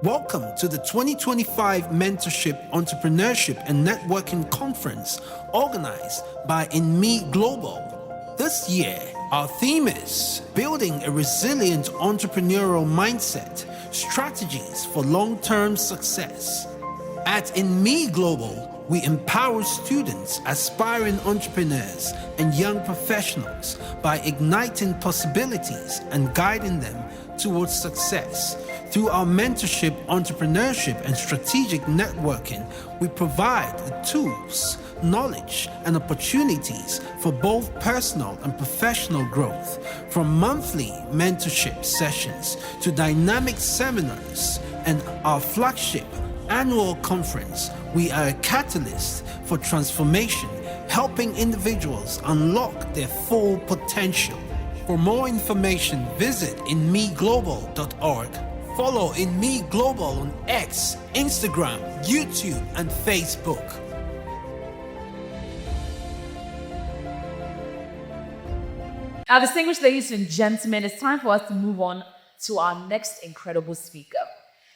Welcome to the 2025 Mentorship, Entrepreneurship and Networking Conference organized by INME Global. This year, our theme is Building a Resilient Entrepreneurial Mindset, Strategies for Long-Term Success. At INME Global, we empower students, aspiring entrepreneurs, and young professionals by igniting possibilities and guiding them towards success. Through our mentorship, entrepreneurship, and strategic networking, we provide the tools, knowledge, and opportunities for both personal and professional growth. From monthly mentorship sessions to dynamic seminars and our flagship annual conference, we are a catalyst for transformation, helping individuals unlock their full potential. For more information, visit inmeglobal.org. Follow INME Global on X, Instagram, YouTube, and Facebook. Now, distinguished ladies and gentlemen, it's time for us to move on to our next incredible speaker.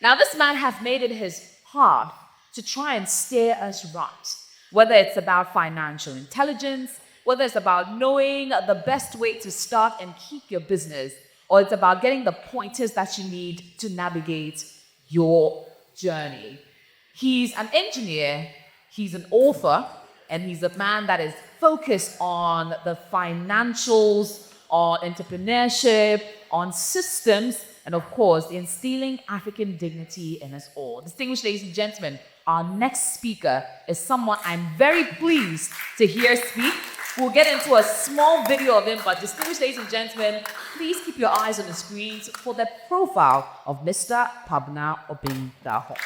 Now, this man has made it his path to try and steer us right, whether it's about financial intelligence, whether it's about knowing the best way to start and keep your business, or it's about getting the pointers that you need to navigate your journey. He's an engineer, he's an author, and he's a man that is focused on the financials, on entrepreneurship, on systems, and of course, instilling African dignity in us all. Distinguished ladies and gentlemen, our next speaker is someone I'm very pleased to hear speak. We'll get into a small video of him, but distinguished ladies and gentlemen, please keep your eyes on the screens for the profile of Mr. Kwabena Obeng Darko.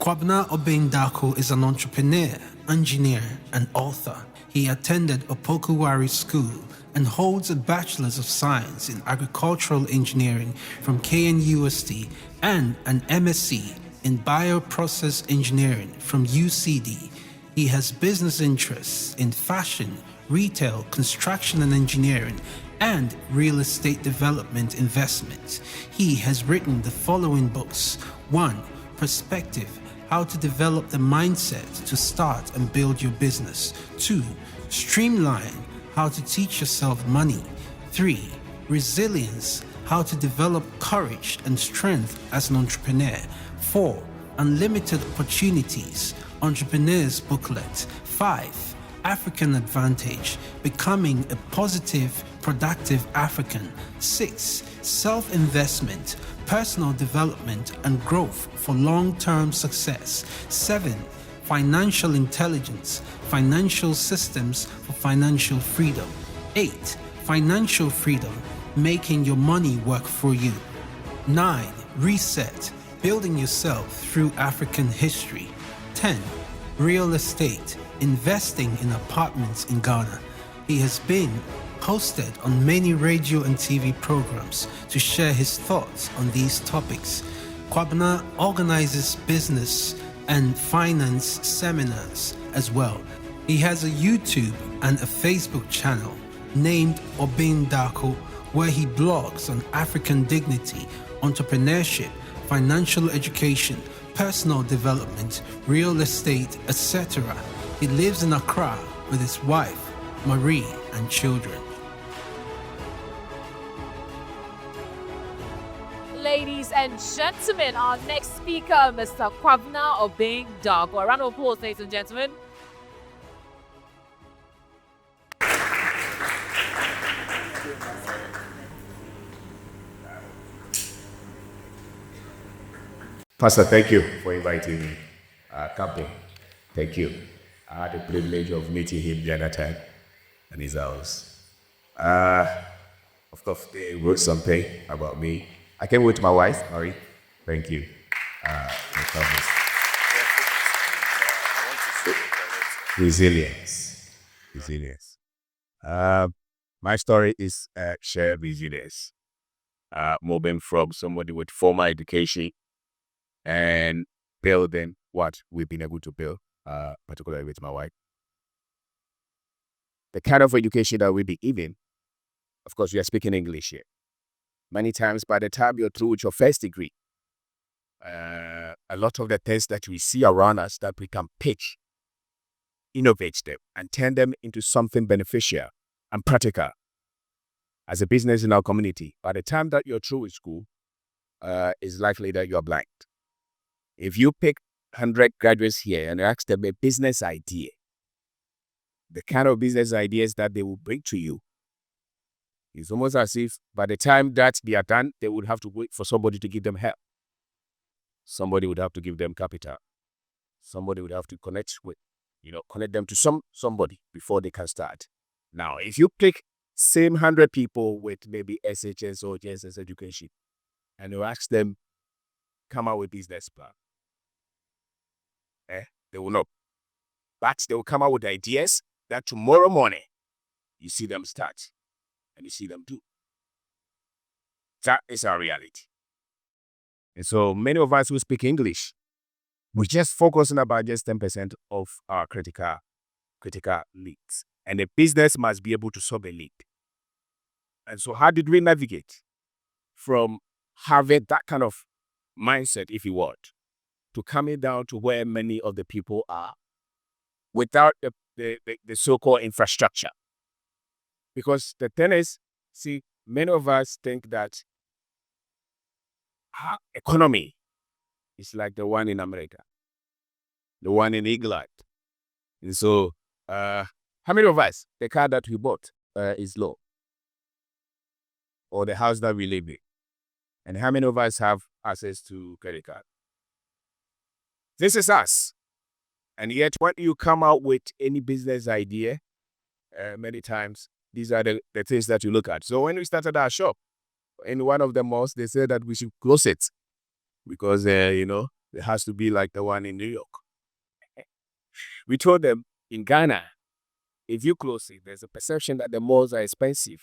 Kwabena Obeng Darko is an entrepreneur, engineer, and author. He attended Opokuwari School and holds a Bachelor's of Science in Agricultural Engineering from KNUST and an MSc in Bioprocess Engineering from UCD. He has business interests in fashion, retail, construction and engineering, and real estate development investments. He has written the following books. 1. Perspective: How to Develop the Mindset to Start and Build Your Business. 2. Streamline: How to Teach Yourself Money. 3. Resilience: How to Develop Courage and Strength as an Entrepreneur. 4. Unlimited Opportunities, Entrepreneur's Booklet. 5. African Advantage: Becoming a Positive, Productive African. 6. Self-Investment, Personal Development and Growth for Long-Term Success. 7. Financial Intelligence, Financial Systems for Financial Freedom. 8. Financial Freedom, Making Your Money Work for You. 9. Reset: Building Yourself Through African History. 10. Real Estate: Investing in Apartments in Ghana. He has been hosted on many radio and TV programs to share his thoughts on these topics. Kwabena organizes business and finance seminars as well. He has a YouTube and a Facebook channel named Obeng Darko, where he blogs on African dignity, entrepreneurship, financial education, personal development, real estate, etc. He lives in Accra with his wife, Marie, and children. Ladies and gentlemen, our next speaker, Mr. Kwabena Obeng Darko. A round of applause, ladies and gentlemen. Pastor, thank you for inviting me. Captain, thank you. I had the privilege of meeting him the other time in his house. Of course, they wrote something about me. I came with my wife, Marie. Thank you. Resilience. Resilience. My story is shared resilience. Moving from somebody with formal education and building what we've been able to build, particularly with my wife. The kind of education that we've been given Of course, we are speaking English here. Many times, by the time you're through with your first degree, a lot of the things that we see around us that we can pitch, innovate them, and turn them into something beneficial and practical as a business in our community. By the time that you're through with school, it's likely that you're blind. If you pick 100 graduates here and ask them a business idea, the kind of business ideas that they will bring to you, it's almost as if by the time that they are done, they would have to wait for somebody to give them help. Somebody would have to give them capital. Somebody would have to connect them to somebody before they can start. Now, if you pick same 100 people with maybe SHS or JSS education, and you ask them, come out with business plan, they will not. But they will come out with ideas that tomorrow morning, you see them start and you see them do. That is our reality. And so many of us who speak English, we're just focusing about just 10% of our critical needs. And a business must be able to solve a need. And so how did we navigate from having that kind of mindset, if you want, to coming down to where many of the people are without the so-called infrastructure? Because the thing is, see, many of us think that our economy is like the one in America, the one in England. And so, how many of us, the car that we bought is low? Or the house that we live in? And how many of us have access to credit card? This is us. And yet, when you come out with any business idea, many times, these are the things that you look at. So when we started our shop, in one of the malls, they said that we should close it because, it has to be like the one in New York. We told them, in Ghana, if you close it, there's a perception that the malls are expensive.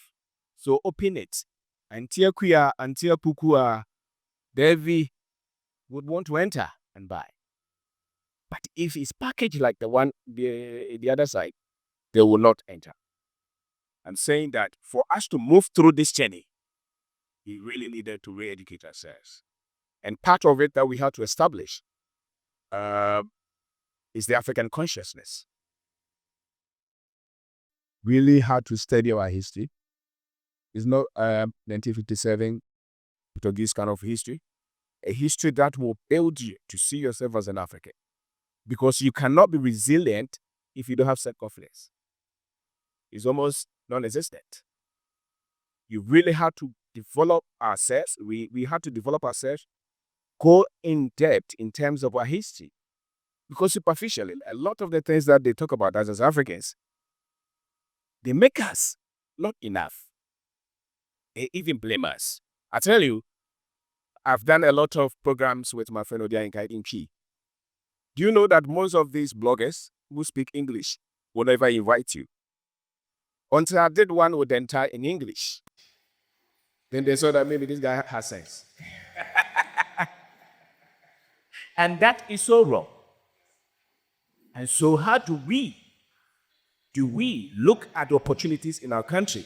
So open it. Until Pukua, Devi would want to enter and buy. But if it's packaged like the one the other side, they will not enter. I'm saying that for us to move through this journey, we really needed to re-educate ourselves. And part of it that we had to establish is the African consciousness. Really had to study our history. It's not 1957 Portuguese kind of history. A history that will build you to see yourself as an African. Because you cannot be resilient if you don't have self-confidence. It's almost non-existent. You really have to develop ourselves. We have to develop ourselves, go in depth in terms of our history. Because superficially, a lot of the things that they talk about us as Africans, they make us not enough. They even blame us. I tell you, I've done a lot of programs with my friend Odia in INME. Do you know that most of these bloggers who speak English will never invite you? Until I did one with the entire in English. Then they saw that maybe this guy has sense. And that is so wrong. And so how do we look at opportunities in our country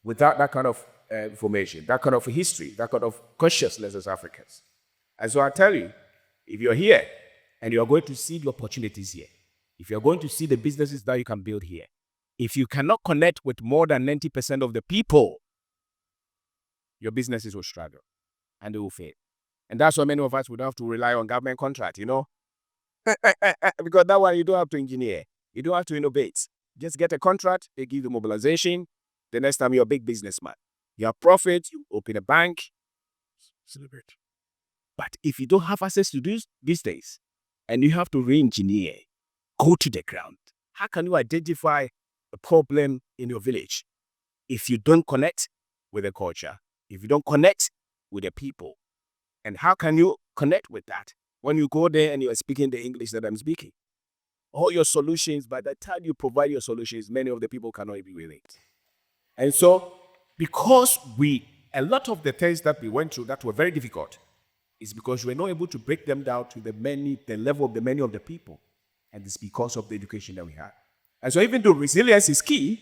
without that kind of information, that kind of history, that kind of consciousness as Africans? And so I tell you, if you're here and you're going to see the opportunities here, if you're going to see the businesses that you can build here, if you cannot connect with more than 90% of the people, your businesses will struggle and they will fail. And that's why many of us would have to rely on government contract, because that one you don't have to engineer. You don't have to innovate. Just get a contract, they give you mobilization. The next time you're a big businessman. You have profit, you open a bank, celebrate. But if you don't have access to these days, and you have to re-engineer, go to the ground. How can you identify a problem in your village if you don't connect with the culture, if you don't connect with the people? And how can you connect with that when you go there and you're speaking the English that I'm speaking? All your solutions, by the time you provide your solutions, many of the people cannot even relate. And so, because a lot of the things that we went through that were very difficult, is because we're not able to break them down to the level of the many of the people. And it's because of the education that we had. And so even though resilience is key,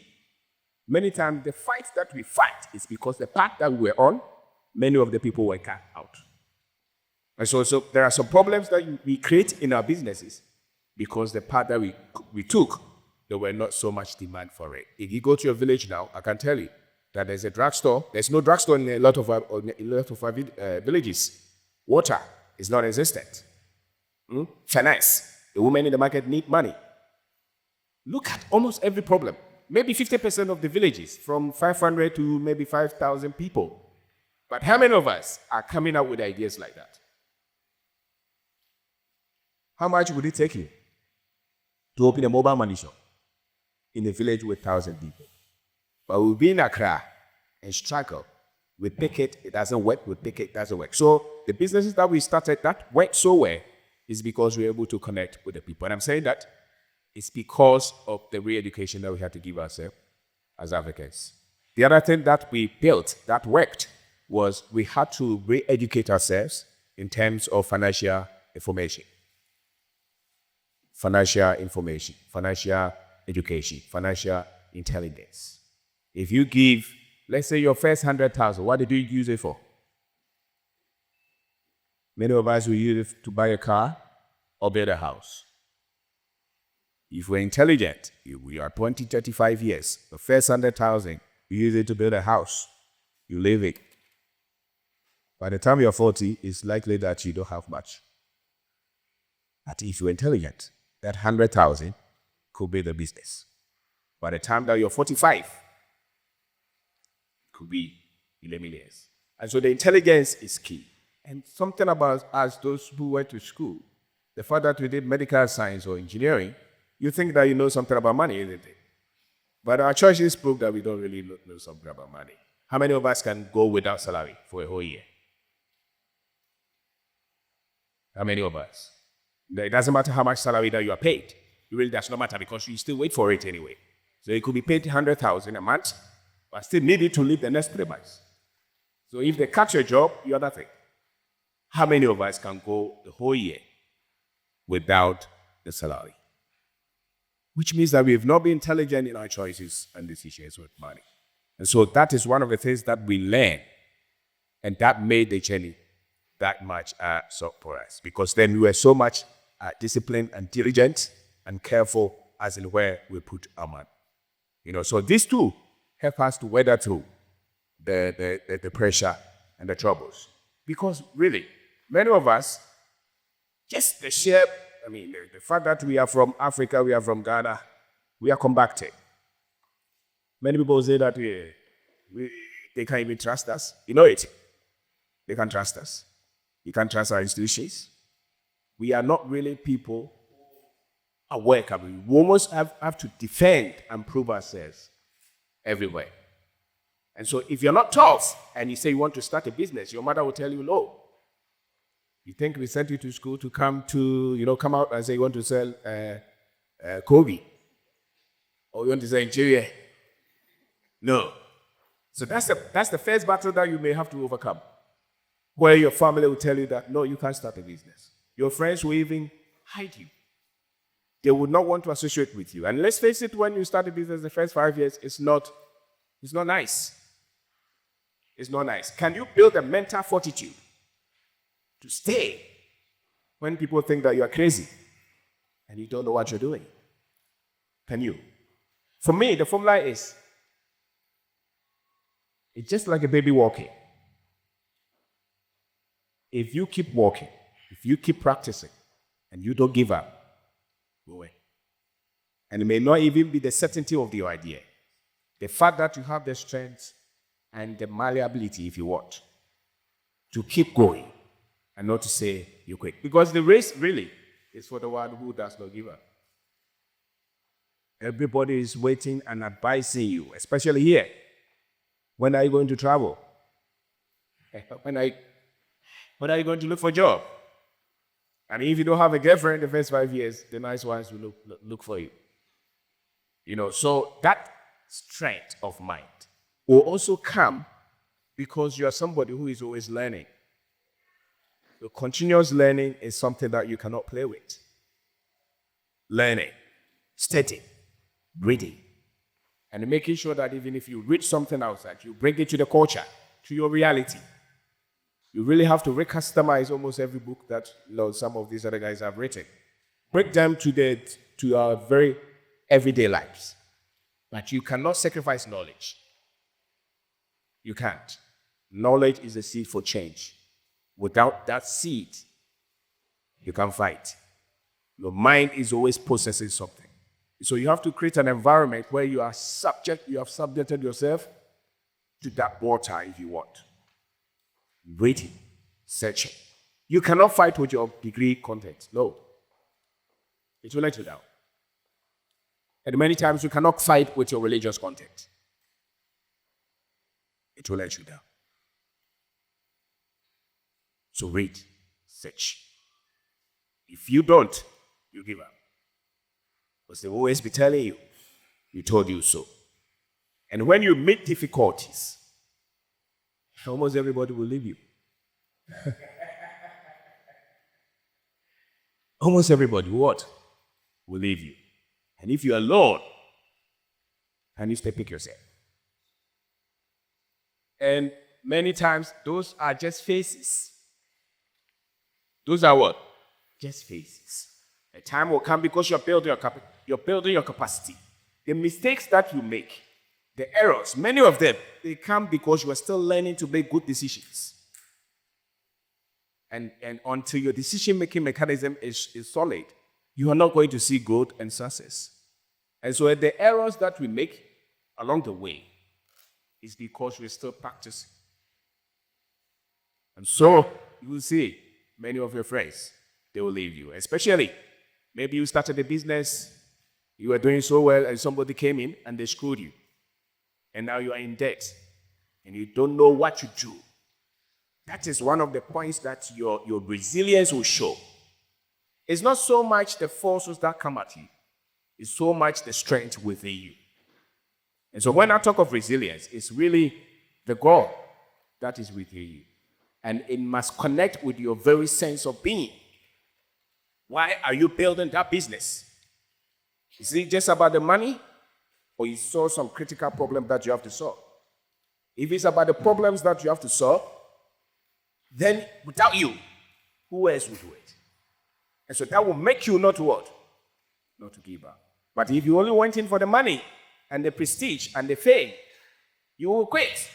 Many times, the fight that we fight is because the path that we were on, many of the people were cut out. And so there are some problems that we create in our businesses because the path that we took, there were not so much demand for it. If you go to your village now, I can tell you that there's a drugstore. There's no drugstore in a lot of our villages. Water is not existent. Finance. The women in the market need money. Look at almost every problem. Maybe 50% of the villages, from 500 to maybe 5,000 people. But how many of us are coming up with ideas like that? How much would it take you to open a mobile money shop in a village with 1,000 people? But we'll be in Accra and struggle. We pick it doesn't work. We pick it doesn't work. So the businesses that we started that worked so well is because we were able to connect with the people. And I'm saying that it's because of the re-education that we had to give ourselves as Africans. The other thing that we built that worked was we had to re-educate ourselves in terms of financial information. Financial information, financial education, financial intelligence. If you give, let's say your first 100,000, what did you use it for? Many of us will use it to buy a car or build a house. If we're intelligent, if we are 20, 35 years, the first 100,000, you use it to build a house. You live it. By the time you're 40, it's likely that you don't have much. But if you're intelligent, that 100,000 could be the business. By the time that you're 45, it could be 11 years. And so the intelligence is key. And something about us, those who went to school, the fact that we did medical science or engineering, you think that you know something about money, isn't it? But our choices prove that we don't really know something about money. How many of us can go without salary for a whole year? How many of us? It doesn't matter how much salary that you are paid. It really does not matter because you still wait for it anyway. So you could be paid 100,000 a month, but still need it to live the next 3 months. So if they cut your job, you're nothing. How many of us can go the whole year without the salary? Which means that we have not been intelligent in our choices and decisions with money. And so that is one of the things that we learned, and that made the journey that much so for us. Because then we were so much disciplined and diligent and careful as in where we put our money. So these two help us to weather through the pressure and the troubles. Because really, many of us, just the sheer, the fact that we are from Africa, we are from Ghana, we are compacted. Many people say that they can't even trust us. You know it. They can't trust us. You can't trust our institutions. We are not really people who are welcome. We almost have to defend and prove ourselves everywhere. And so if you're not tough and you say you want to start a business, your mother will tell you no. You think we sent you to school to come out and say you want to sell Kobe or you want to sell interior? No. So that's the first battle that you may have to overcome, where your family will tell you that, no, you can't start a business. Your friends will even hide you. They would not want to associate with you. And let's face it, when you start a business the first 5 years, it's not nice. It's not nice. Can you build a mental fortitude to stay when people think that you are crazy and you don't know what you're doing? Can you? For me, the formula is, it's just like a baby walking. If you keep walking, if you keep practicing, and you don't give up, go away. And it may not even be the certainty of your idea. The fact that you have the strength and the malleability, if you want, to keep going and not to say you quit. Because the race really is for the one who does not give up. Everybody is waiting and advising you, especially here. When are you going to travel? When are you going to look for a job? And if you don't have a girlfriend in the first 5 years, the nice ones will look for you. So that strength of mind will also come because you are somebody who is always learning. So continuous learning is something that you cannot play with. Learning, studying, reading, and making sure that even if you read something outside, you bring it to the culture, to your reality. You really have to recustomize almost every book that some of these other guys have written. Bring them to our very everyday lives. But you cannot sacrifice knowledge. You can't. Knowledge is the seed for change. Without that seed, you can't fight. Your mind is always processing something. So you have to create an environment where you have subjected yourself to that water if you want. Waiting, searching. You cannot fight with your degree content. No. It will let you down. And many times you cannot fight with your religious content. It will let you down. So read, search. If you don't, you give up. Because they will always be telling you, we told you so. And when you meet difficulties, almost everybody will leave you. Almost everybody, what? Will leave you. And if you're alone, can you still pick yourself? And many times, those are just faces. Those are what? Just faces. A time will come because you're building your capacity. The mistakes that you make, the errors, many of them, they come because you are still learning to make good decisions. And until your decision-making mechanism is solid, you are not going to see growth and success. And so the errors that we make along the way is because we're still practicing. And so you will see many of your friends, they will leave you. Especially, maybe you started a business, you were doing so well, and somebody came in and they screwed you. And now you are in debt, and you don't know what to do. That is one of the points that your resilience will show. It's not so much the forces that come at you, it's so much the strength within you. And so when I talk of resilience, it's really the God that is within you. And it must connect with your very sense of being. Why are you building that business? Is it just about the money? Or you saw some critical problem that you have to solve? If it's about the problems that you have to solve, then without you, who else will do it? And so that will make you not what? Not to give up. But if you only went in for the money and the prestige and the fame, you will quit.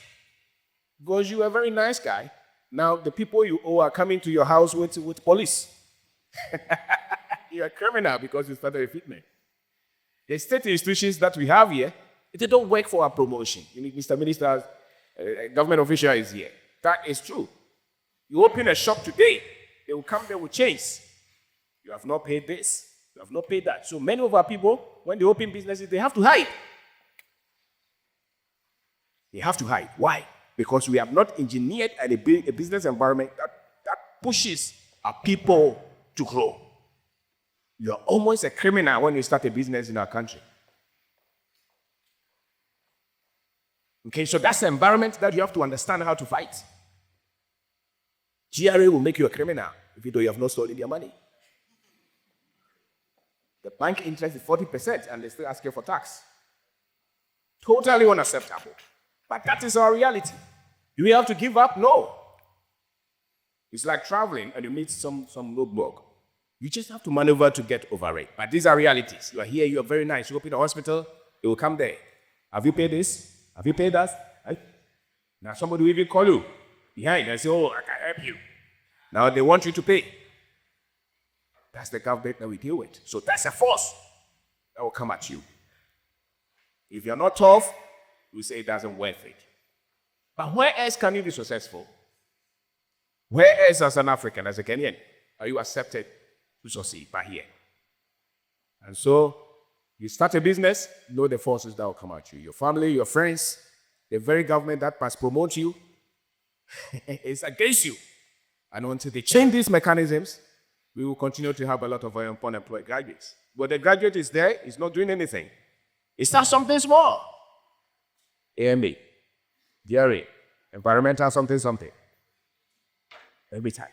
Because you are a very nice guy. Now the people you owe are coming to your house with police. You're a criminal because you started a fitment. The state institutions that we have here, they don't work for our promotion. Mr. Minister, government official is here. That is true. You open a shop today, they will come there with chains. You have not paid this, you have not paid that. So many of our people, when they open businesses, they have to hide. They have to hide. Why? Because we have not engineered a business environment that pushes our people to grow. You're almost a criminal when you start a business in our country. Okay, so that's the environment that you have to understand how to fight. GRA will make you a criminal if you have not stolen their money. The bank interest is 40% and they still ask you for tax. Totally unacceptable. But that is our reality. Do we have to give up? No. It's like traveling and you meet some roadblock. You just have to maneuver to get over it. But these are realities. You are here, you are very nice. You open a hospital, they will come there. Have you paid this? Have you paid that? Right? Now somebody will even call you behind and say, oh, I can help you. Now they want you to pay. That's the government that we deal with. So that's a force that will come at you. If you're not tough, you say it doesn't worth it. But where else can you be successful? Where else as an African, as a Kenyan, are you accepted to succeed? But here. And so you start a business, know the forces that will come at you. Your family, your friends, the very government that must promote you is against you. And until they change these mechanisms, we will continue to have a lot of unemployed graduates. But the graduate is there, he's not doing anything. It's not something small. INME, DRA, environmental something. Every time.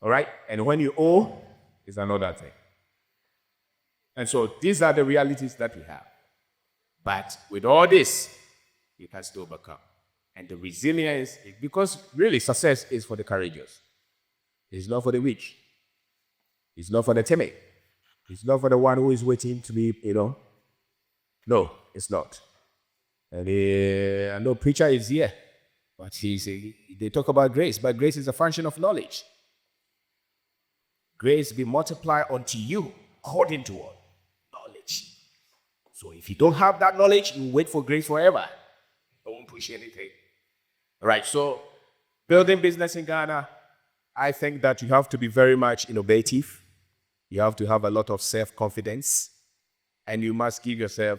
All right? And when you owe, it's another thing. And so these are the realities that we have. But with all this, it has to overcome. And the resilience, because really success is for the courageous. It's not for the weak. It's not for the timid. It's not for the one who is waiting to be, No, it's not. And I know preacher is here, but they talk about grace, but grace is a function of knowledge. Grace be multiplied unto you according to what? Knowledge. So if you don't have that knowledge, you wait for grace forever. Don't push anything. All right, so building business in Ghana, I think that you have to be very much innovative. You have to have a lot of self-confidence, and you must give yourself,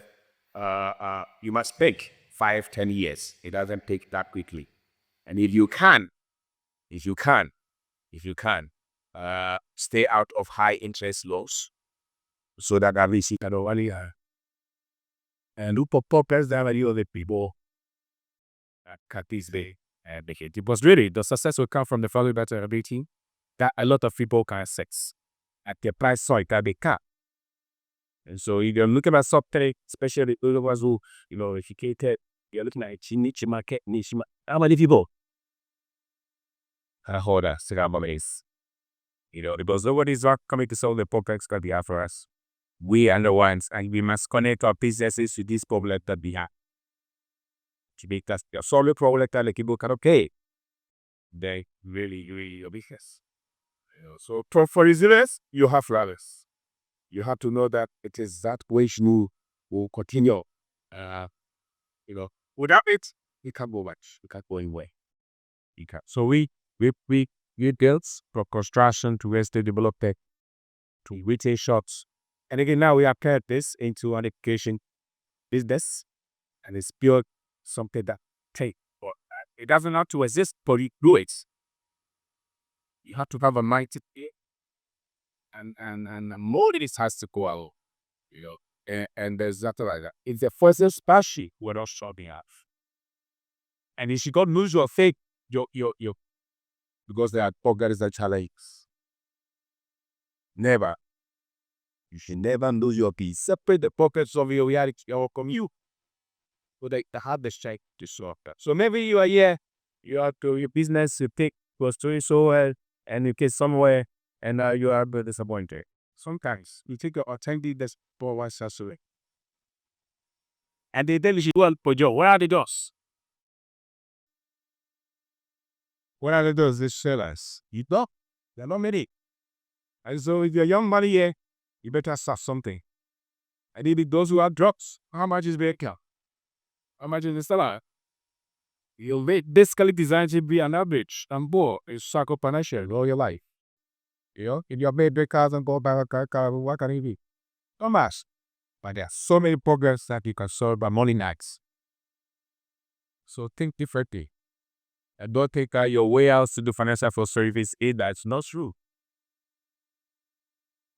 you must think 5-10 years. It doesn't take that quickly. And if you can, stay out of high interest loans, so that at least you can only and who purpose that many other people at this day and make it. Because really, the success will come from the value that ability that a lot of people can access at the price point that they can. And so if you're looking at something, especially those of us who, educated, you're looking at a niche market, how many people can hold us is, because nobody's not coming to solve the problems that we have for us. We are the ones, and we must connect our businesses to this problem that we have. To make that solve the problem that the people can they really your business. So for resilience, you have ladders. You have to know that it is that way you will continue. Without it, you can't go much. You can't go anywhere. You can't. So we built from construction to real estate development to retail shops. And again, now we have turned this into an education business, and it's built something that it doesn't have to exist, but you do it. You have to have a mindset, and more of this has to go out, and there's nothing like that. It's the first special we're not showing off. And if you don't lose your faith, because there are pockets that challenge. Never. You should never lose your peace. Separate the pockets of your reality or commute. So they have the strength to solve that. So maybe you are here, you have to your business, you think was doing so well, and you get somewhere, and you are disappointed. Sometimes you take your authentic for one away. And they tell you, well, Pojo, where are the doors? Where are the doors? They sell us. You know, there are not many. And so if you're young money here, you better start something. And if those who have drugs, how much is their account? How much is the seller? You'll basically designed to be an average and more is psycho financial all your life. If you're made big cars and go buy a car, what can it be? No mass. But there are so many problems that you can solve by money nights. So think differently. And don't take your way out to do financial for service aid. That's not true.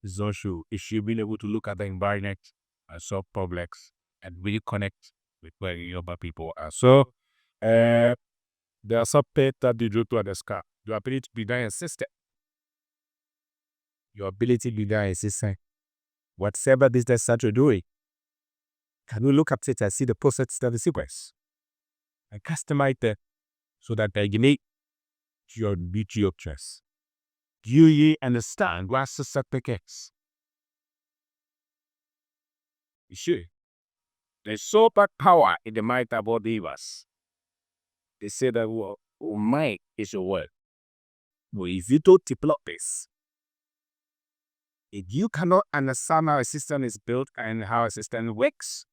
It's not true. If you've been able to look at the environment and solve problems and really connect with where your people are. So, there are some pets that you do to understand. Your ability to be there assistant. Your ability to be there assistant. Whatever business that you're doing, can you look at it and see the process of the sequence? And customize it so that they make your beauty of trust. Do you understand what's the certificates? You should. There's so much power in the mind about us. They say that mind is your word. But if you don't develop this, if you cannot understand how a system is built and how a system works,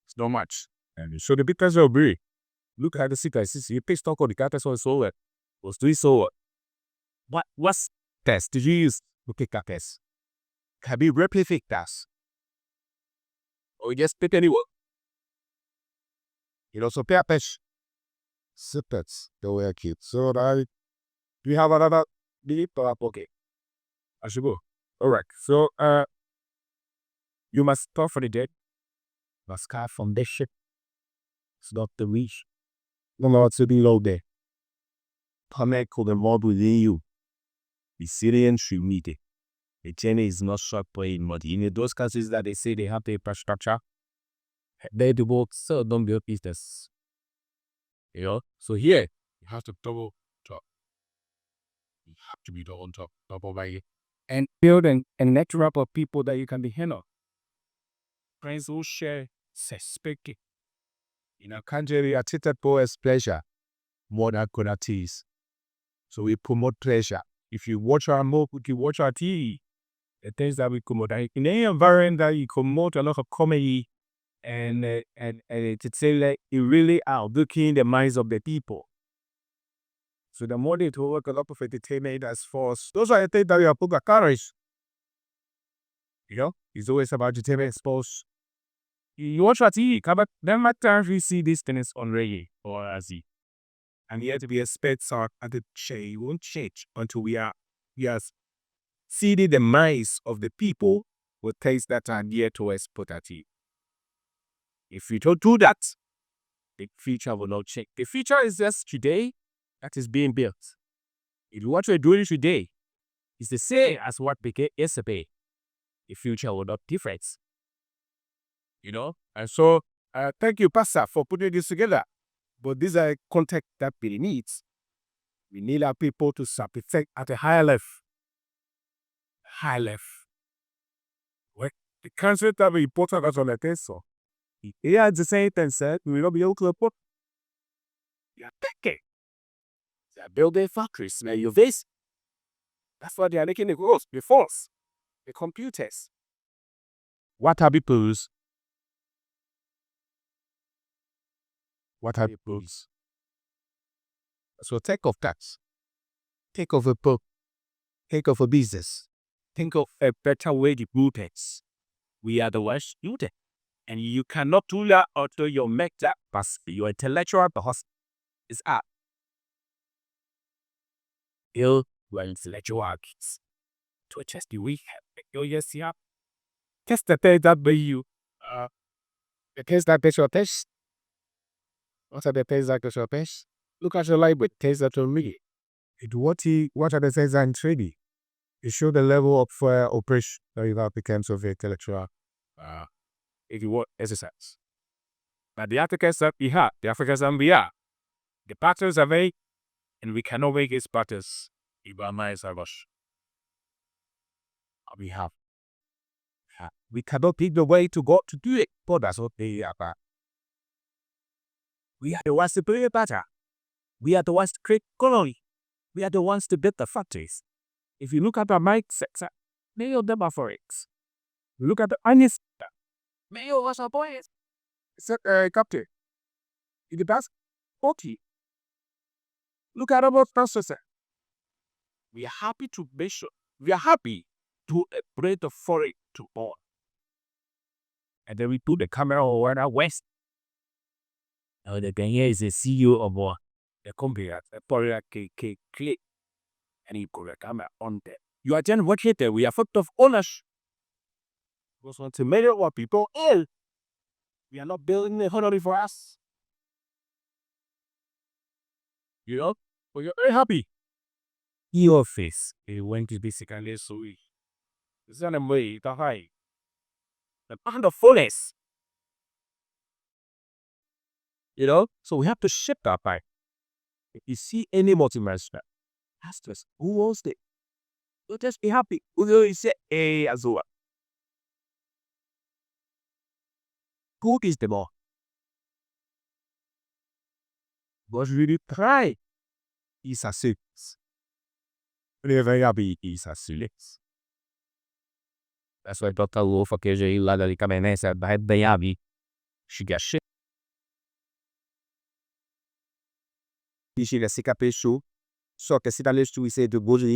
it's not much. And so the big person will be, look at the sequence. You pick stock on the characters on so well. Was doing so well. What's test did you use to pick a test? Can we replicate that? Or just pick anyone? So pay attention. Sippets, the way I keep. So do we have another deep or okay? I should go. All right. So you must start for the dead. Must start from this ship. It's not the reach. No, it's to be low there. Connect with the mod within you. The Syrian should meet it. The journey is not short for anybody. In those cases that they say they have the infrastructure, They do both, so don't build business. So here you have to double top. You have to be the on top, double by and build a network of people that you can depend on. Friends who share perspective. Country, we are treated towards pleasure more than qualities. So we promote pleasure. If you watch our movie, if you watch our TV, the things that we promote, in any environment that you promote a lot of comedy, and it's like it really outdooking the minds of the people. So the more they work a lot of entertainment as force, those are the things that we are put at courage. It's always about entertainment sports. You watch our TV, then my time you see these things on reggae or Azi. And yet we expect our and the change won't change until we are seeding the minds of the people with things that are near to us poverty. If we don't do that, the future will not change. The future is just today that is being built. If what we're doing today is the same as what became yesterday, the future will not differ. And so thank you, Pastor, for putting this together. But these are context that we need. We need our people to sacrifice at a higher level. High level. Well, the concept that we important as on the test. So, yeah, the same thing said, we will not be able to put. They are thinking. They are building factories. Now you face. That's why they are making the growth, the force, the computers. What are people's? What are people's? So think of that. Think of a book. Think of a business. Think of a better way to do things. We are the ones do it. And you cannot do that until you make that pass. Your intellectual boss is up. Build your intellectual kids. To test the weak your yes here. Test the things that be you. The things that is your test. What are the things that is your test? Look at your life with things that will me. What are the things that I'm trading? It show the level of operation that you have becomes of intellectual If you want exercise. But the Africans that we have, the Africans that we are, the patterns are vague, and we cannot make these patterns. Ibama is a rush. We have. We cannot pick the way to go to do it, but that's what they are about. We are the ones to build it better. We are the ones to create colony. We are the ones to build the factories. If you look at the mic sector, many of them are forex. Look at the onion sector. Many of us are boys. Captain, in the past 40, look at our processor. We are happy to make sure. We are happy to bring the foreign to board. And then we put the camera over the west. Now the guy here is the CEO of the company that foreign create. And he put the camera on there. You are then working there. We are fucked of owners. We want to measure what people ill. We are not building the economy for us. But you're very happy. Your face, it went to be secondly so weak. It's not a way to hide. The band of fullness. So we have to shift that by. If you see any multi-master, ask us, who was it? We'll just be happy. We'll say, hey, as well. Who is the more? Was really try. Is a six. Really very happy is a six. That's why Dr. Wolf occasionally let the comments at the Bayabi. She got shit. Ici, le CKP show. So que si dans le show, il s'est de beaux jours,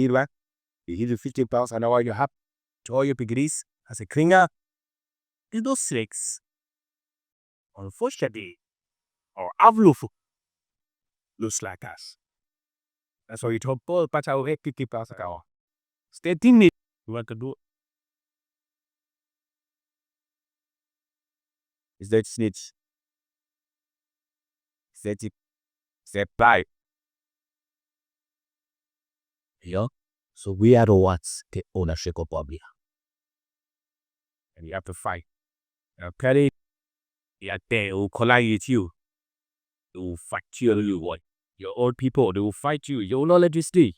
il hit 50 pounds an hour, you have to all your degrees as a kringer. In those six, unfortunately, or avlufu, looks like us. That's why you told Paul, but I will hit 50 pounds an hour. Stay timid. You want to do. Is that snitch? Is that it? Is that bite? So we are the ones the ownership of Babia. And you have to fight. Kelly Yeah, they will collide with you. They will fight you. Your old people, they will fight you. Your knowledge is deep.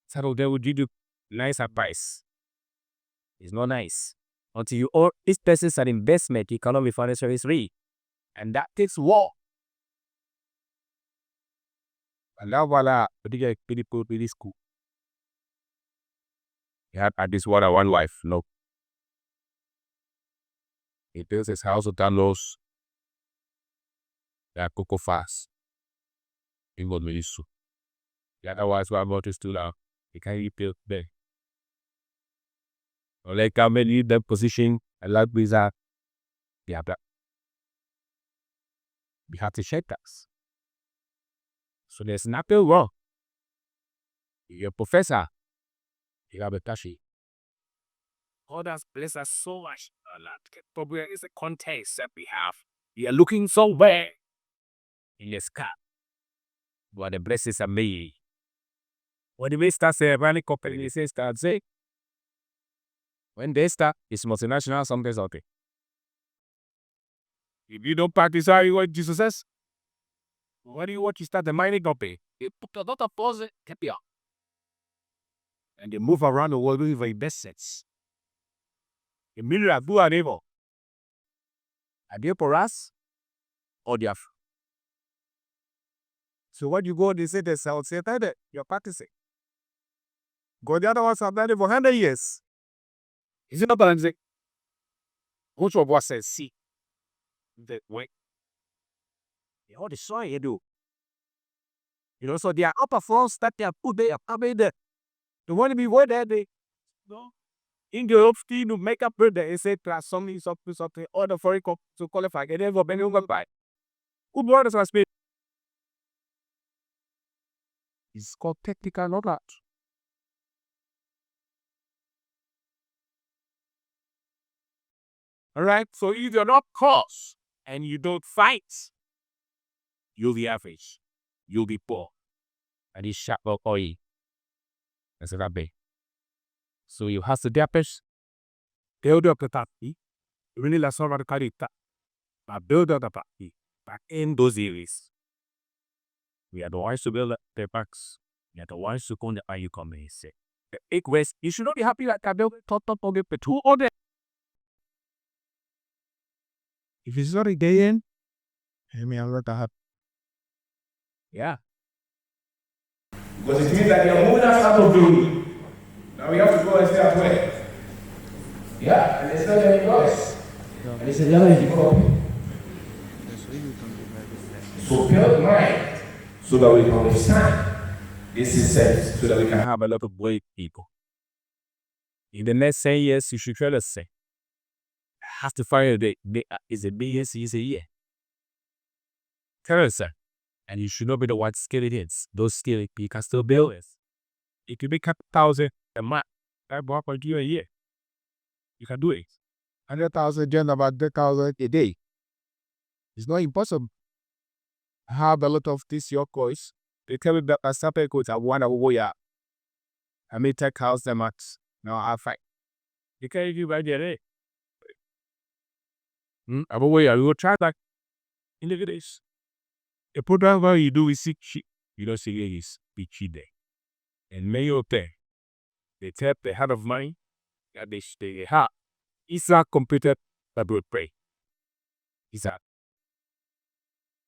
So they will give you nice advice. It's not nice. Until you own this person's an investment, you cannot be financially free. And that takes work. And now, voila, pretty school. He had at this one wife. No. He builds his house with downloads. They are cocoa fast. In God will issue. The other wife were about to still now. He can't rebuild there. Or like how many leave that position and like visa. They have that. We have to check that. So there's nothing wrong. You're a professor. You have a tashi. God has blessed us so much. Probably is the context that we have. We are looking somewhere in the sky. But the blessings are made. When the start a running company, they say start say. When they start, it's multinational, something's okay. If you don't practice how you want Jesus says, what do you want to start the mining company? They put a lot of pause, and they move around the world with investments. A million do are able. Are they for us? Or they have. So what you go, they say they sell, say that you're practicing. Go the other ones have done it for 100 years. Is it not balancing? Which of us says, see, the way. All the soil you do. You know, so they are upper floors that they are put there, there. They want to be where they no. In the team to make up birthday, they say class something, or the foreign to qualify. They never been over by. Good word is speak. It's called technical knowledge. Alright, so if you're not close and you don't fight, you'll be average. You'll be poor. And it's sharp or oil. That's what I be. So you have to adapt. Build up the party. Really la sort of the character. But build up the party. But in those areas. We are the ones to build up their backs. We are the ones to go in the IU company. The big West, you should not be happy like I built top of the two order. If it's not a day in, I mean, I'm not happy. Yeah. Because it means that you're moving us out of glory. Now we have to go and stay at work. Yeah, and it's not any choice. And it's a challenge copy. So build mind so that we can understand this is set so that we can have a lot of great people. In the next 10 years, you should try to say, have to fire the is a million is a year. Tell us, sir. And you should not be the one skilled hits. Those skilled people can still build it. It could be 1,000 a month. That work for you a year. You can do it. 100,000 gen about 10,000 a day. It's not impossible. I have a lot of this your course. They tell me that I started coach at one hour. I may take house them at now I fight. You can't do by the day. I will try that in the days. A program where you do with sick shit, you don't see it is pitchy day. And may you pay. They tap the head of money that they stay hard. It's a computer that will pray. It's that.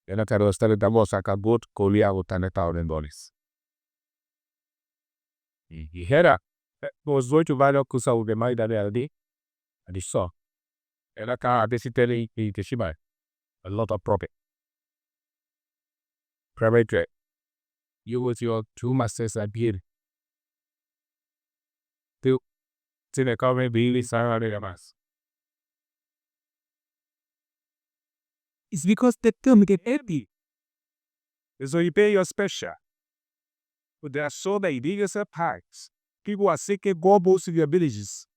Then I was telling them was I can go to Korea with $10,000. You hear that? That was going to buy a kusa with the money that they did. And they saw. And I can't basically eat the shiba. A lot of profit. Private trade. You with your 2 masters at here. Two. See the comment being sorry mass. It's because they don't get empty. So you pay your special. But there are so many legal packs. People are seeking gobbles to their villages.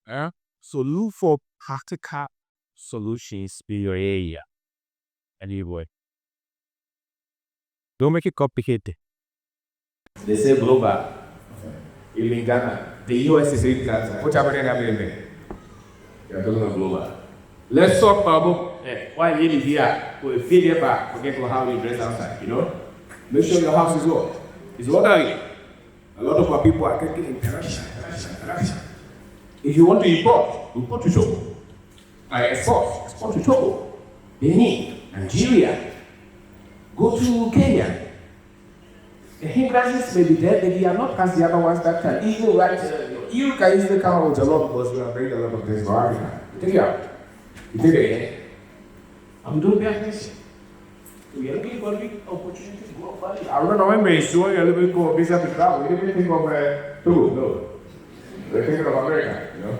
So look for practical solutions in your area. Anyway. Don't make it complicated. They say global. In Ghana, the US is in Ghana. What happened in America? You're talking about global. Let's talk about why you live here. Or if you back, forget how you dress outside, you know? Make sure your house is what? Is orderly. A lot of our people are taking interaction. If you want to import to Togo. Export to Togo, Benin, Nigeria. Go to Kenya. The hindrances may be there, but they are not as the other ones that can easily write. You can easily come out with a lot because we are bringing a lot of things for Africa. You take it out. You take it, eh? I'm doing business. We are looking for a big opportunity to grow value. I remember when showing a little bit of visa to travel. We didn't think of Togo, no. We're thinking of America, you know.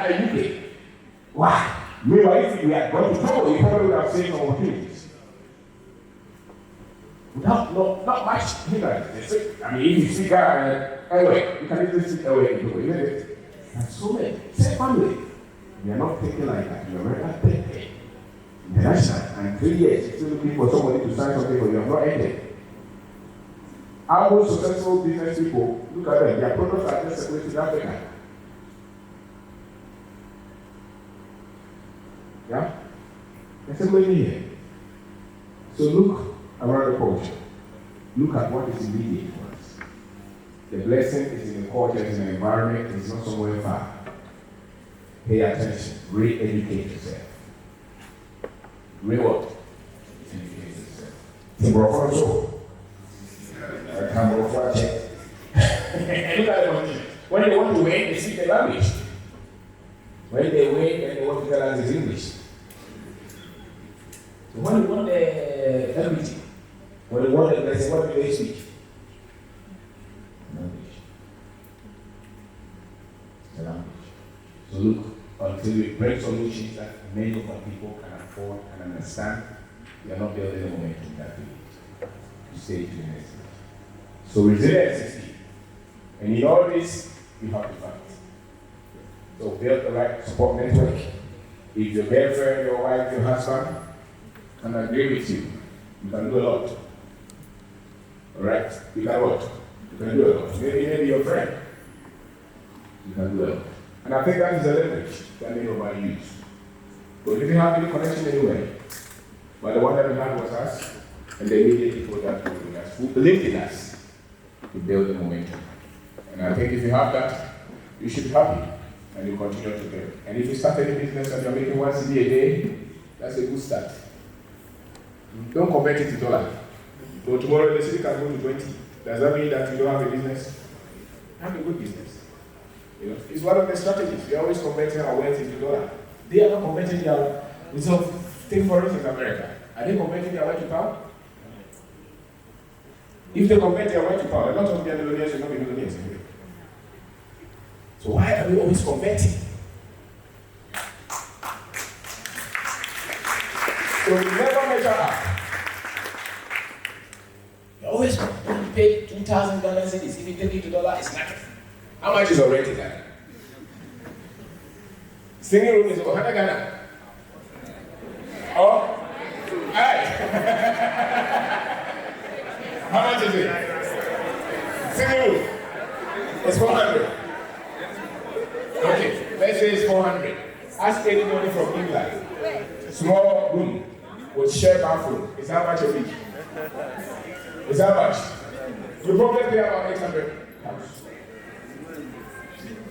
UK. Wow. Meanwhile, if we had gone to Togo, you probably would have seen some opportunities. Not much hindrance. I mean, if you speak anyway, you can even speak away in Togo, isn't it? And so many. Same family. We are not thinking like that. You are very big. International. And 3 years, you're still looking for somebody to sign something for you have not ended. Our most successful business people, look at them, their products are just separated in Africa. Yeah? There's somebody here. So look around the culture. Look at what is immediate for us. The blessing is in the culture, it's in the environment, it's not somewhere far. Pay attention, re-educate yourself. Re-what? Educate yourself. When they want to win, they speak the language. When they win, then they want to tell us it's English. So when you want the language, when you want the blessing, what do they speak? Language. The language. So look, until we bring solutions that many of our people can afford and understand, we are not building a momentum that we need to stay to the next stage. So resilience is key. And in all this, you have to fight. So build the right support network. If your girlfriend, your wife, your husband can agree with you, you can do a lot. Alright? You can what? You can do a lot. Maybe your friend. You can do a lot. And I think that is a leverage that nobody use. But if you have any connection anyway, but the one that we had was us, and the immediate people that believed in us, who believed in us, to build the momentum. And I think if you have that, you should be happy, and you continue to build. And if you start any business and you're making one CD a day, that's a good start. Don't convert it to dollar. So tomorrow the city can go to 20. Does that mean that you don't have a business? Have a good business. You know, it's one of the strategies. We're always converting our wealth into dollar. They are not converting their wealth. Take for instance America. Are they converting their wealth to pound? If they convert their wealth to pound, a lot of their millionaires will not be millionaires anyway. So why are we always converting? So we never measure up. You always pay $2,000 in this. If you take it to dollar, it's nothing. How much is already Ghana? Singing room is 100 Ghana. Oh, hey. How much is it? Singing room. It's 400. Okay, let's say it's 400. Ask anybody from England. Small room with shared bathroom. Is how much a week? Is how much? You probably pay about 800 pounds.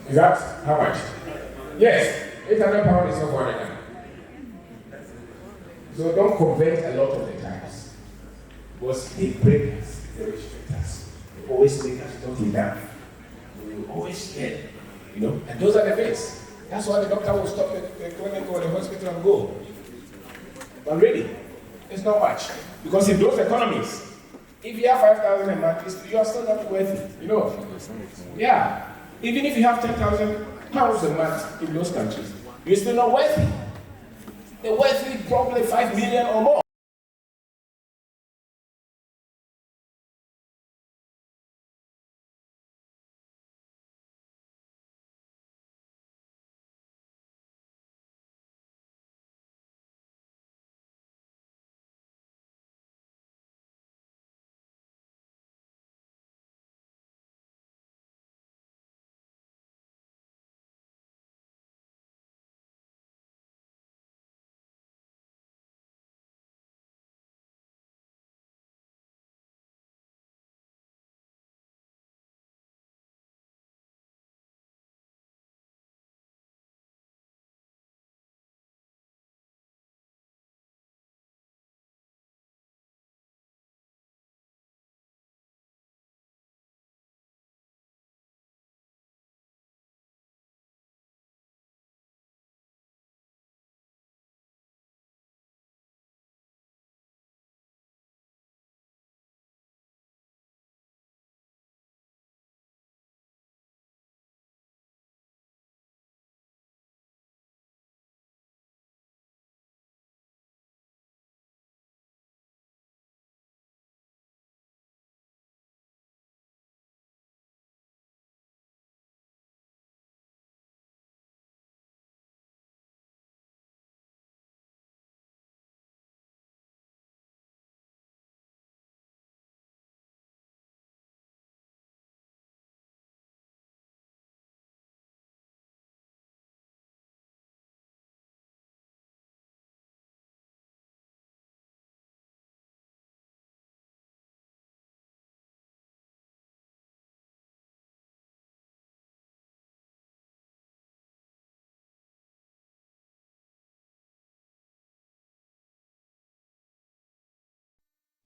Is that how much? Yes, 800 pounds is not 400. So don't convert a lot of the times. Because they break us, they restrict us. They always make us talking down. We will always get, you know, and those are the things. That's why the doctor will stop the clinic or the hospital and go. But really, it's not much. Because in those economies, if you have 5,000 a month, you are still not worthy, you know. Yeah. Even if you have 10,000 pounds a month in those countries, you're still not worthy. The worthy probably 5 million or more.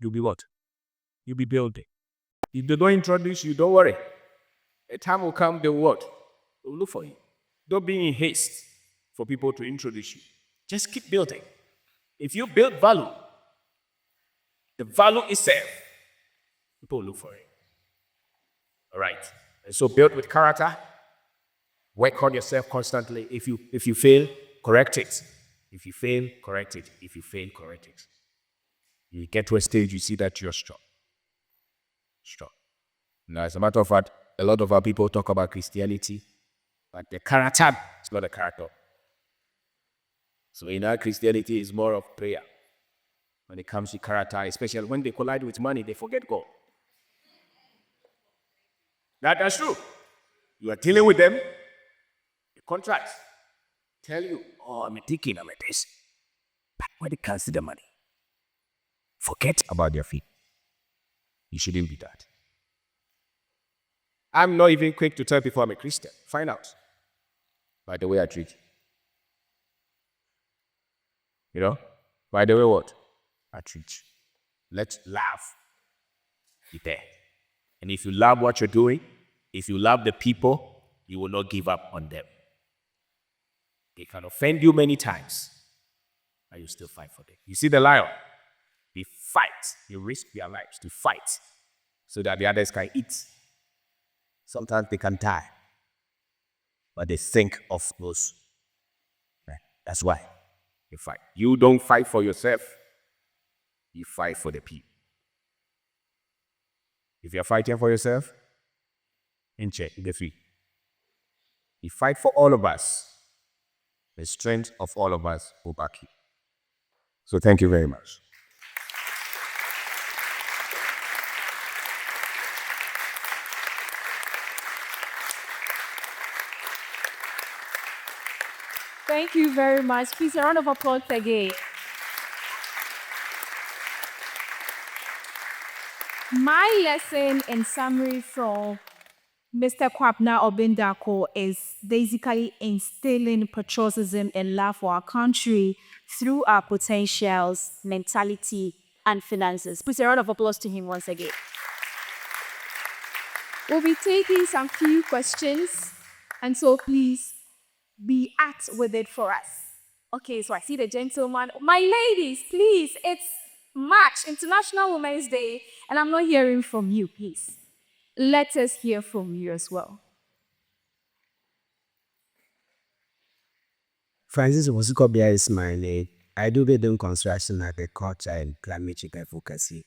you'll be what? You'll be building. If they don't introduce you, don't worry. A time will come, they will what? They will look for you. Don't be in haste for people to introduce you. Just keep building. If you build value, the value itself, people will look for it. All right. And so build with character. Work on yourself constantly. If you fail, correct it. If you fail, correct it. If you fail, correct it. You get to a stage, you see that you're strong. Strong. Now, as a matter of fact, a lot of our people talk about Christianity, but the character is not a character. So in our Christianity, is more of prayer. When it comes to character, especially when they collide with money, they forget God. That's true. You are dealing with them, the contracts tell you, oh, I'm a deacon, I'm a this. But when it comes to the money, forget about their feet. You shouldn't be that. I'm not even quick to tell people I'm a Christian. Find out by the way I treat you. You know? By the way what? I treat you. Let's laugh. Be there. And if you love what you're doing, if you love the people, you will not give up on them. They can offend you many times, but you still fight for them. You see the lion? They fight. They risk their lives to fight so that the others can eat. Sometimes they can die, but they think of those. Right? That's why you fight. You don't fight for yourself. You fight for the people. If you're fighting for yourself, in check, the free. You fight for all of us. The strength of all of us will back you. So thank you very much. Thank you very much. Please, a round of applause again. My lesson in summary from Mr. Kwabena Obeng Darko is basically instilling patriotism and love for our country through our potentials, mentality, and finances. Please, a round of applause to him once again. We'll be taking some few questions, and so please be apt with it for us. Okay, so I see the gentleman. My ladies, please, it's March, International Women's Day, and I'm not hearing from you, please. Let us hear from you as well. Francis Wosukobia is my name. I do building construction, agriculture, and climate change advocacy.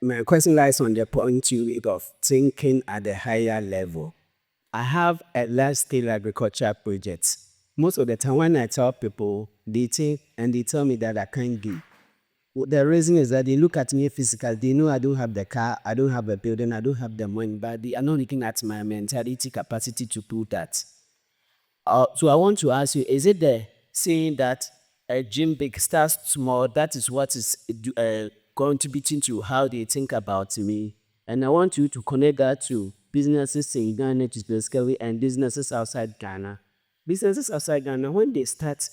My question lies on the point you make of thinking at the higher level. I have a large-scale agriculture project. Most of the time when I tell people, they think and they tell me that I can't give. The reason is that they look at me physically. They know I don't have the car, I don't have a building, I don't have the money, but they are not looking at my mentality capacity to do that. So I want to ask you, is it the saying that a dream big starts small, that is what is contributing to how they think about me? And I want you to connect that to businesses in Ghana, specifically, and businesses outside Ghana. Businesses outside Ghana, when they start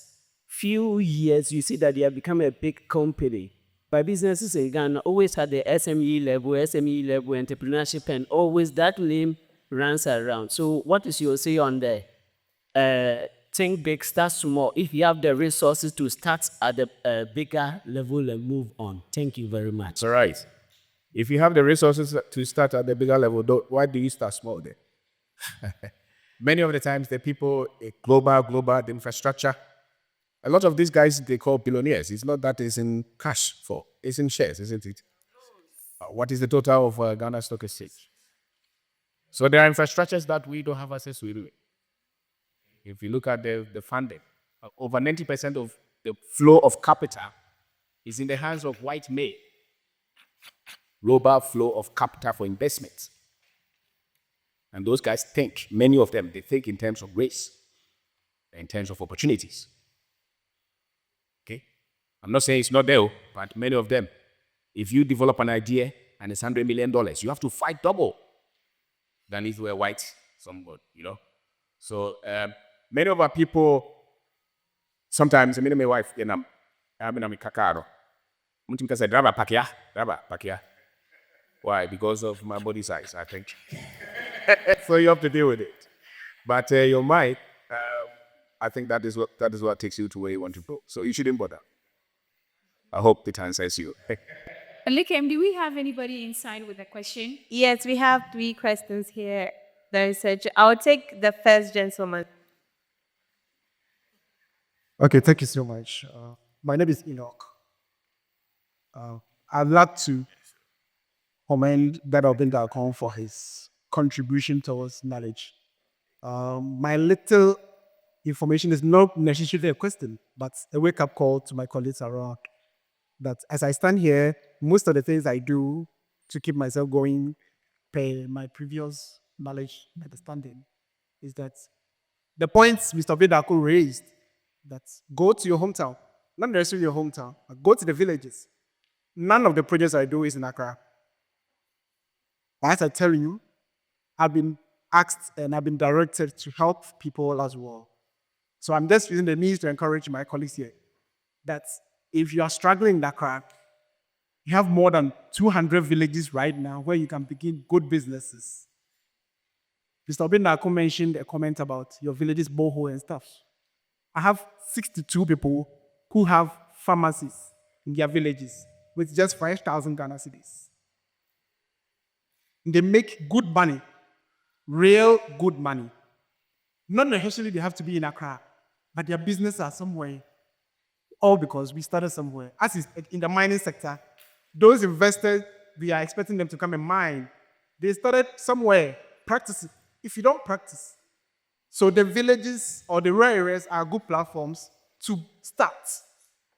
few years, you see that they have become a big company. But businesses in Ghana always had the SME level, entrepreneurship, and always that name runs around. So what is your say on the think big, start small? If you have the resources to start at the bigger level and move on. Thank you very much. That's all right. If you have the resources to start at the bigger level, why do you start small then? Many of the times, the people, global, the infrastructure, a lot of these guys, they call billionaires. It's not that it's in cash for, it's in shares, isn't it? What is the total of Ghana Stock Exchange? So there are infrastructures that we don't have access to anyway. If you look at the funding, over 90% of the flow of capital is in the hands of white men. Global flow of capital for investment. And those guys think, many of them, they think in terms of race, in terms of opportunities. Okay? I'm not saying it's not there, but many of them, if you develop an idea and it's $100 million, you have to fight double than if you were white, somebody, you know? So many of our people, sometimes, my wife, I'm kakaro. Mtu mkasa driver pakia, Raba, Pakia. Why? Because of my body size, I think. So you have to deal with it. But your mind, I think that is what takes you to where you want to go. So you shouldn't bother. I hope it answers you. Likem, do we have anybody inside with a question? Yes, we have 3 questions here. I'll take the first gentleman. Okay, thank you so much. My name is Enoch. I'd like to commend Kwabena Obeng Darko for his contribution towards knowledge. My little information is not necessarily a question, but a wake-up call to my colleagues around. That as I stand here, most of the things I do to keep myself going per my previous knowledge and understanding is that the points Mr. Obeng Darko raised, that go to your hometown, not necessarily your hometown, but go to the villages. None of the projects I do is in Accra. As I tell you, I've been asked and I've been directed to help people as well. So I'm just using the means to encourage my colleagues here that if you are struggling in Accra, you have more than 200 villages right now where you can begin good businesses. Mr. Obeng Darko mentioned a comment about your villages borehole and stuff. I have 62 people who have pharmacies in their villages with just 5,000 Ghana cedis. They make good money, real good money. Not necessarily they have to be in Accra, but their businesses are somewhere. All because we started somewhere. As is in the mining sector, those investors, we are expecting them to come and mine. They started somewhere, practicing. If you don't practice, so the villages or the rural areas are good platforms to start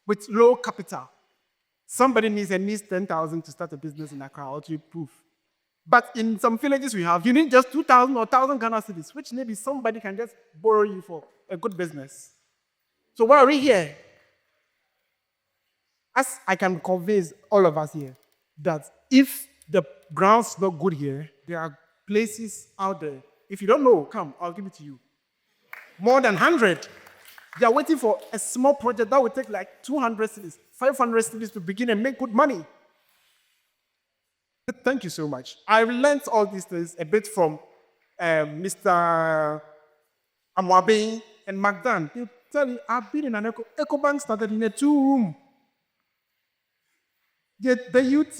with low capital. Somebody needs at least 10,000 to start a business in Accra or to improve. But in some villages you need just 2,000 or 1,000 Ghana cedis, which maybe somebody can just borrow you for a good business. So why are we here? As I can convince all of us here, that if the ground's not good here, there are places out there. If you don't know, come, I'll give it to you. More than 100. They are waiting for a small project that will take like 200 cities, 500 cities to begin and make good money. Thank you so much. I learned all these things a bit from Mr. Amwabe and Magdan. They tell you, I've been in an EcoBank started in a 2-room. Yet the UT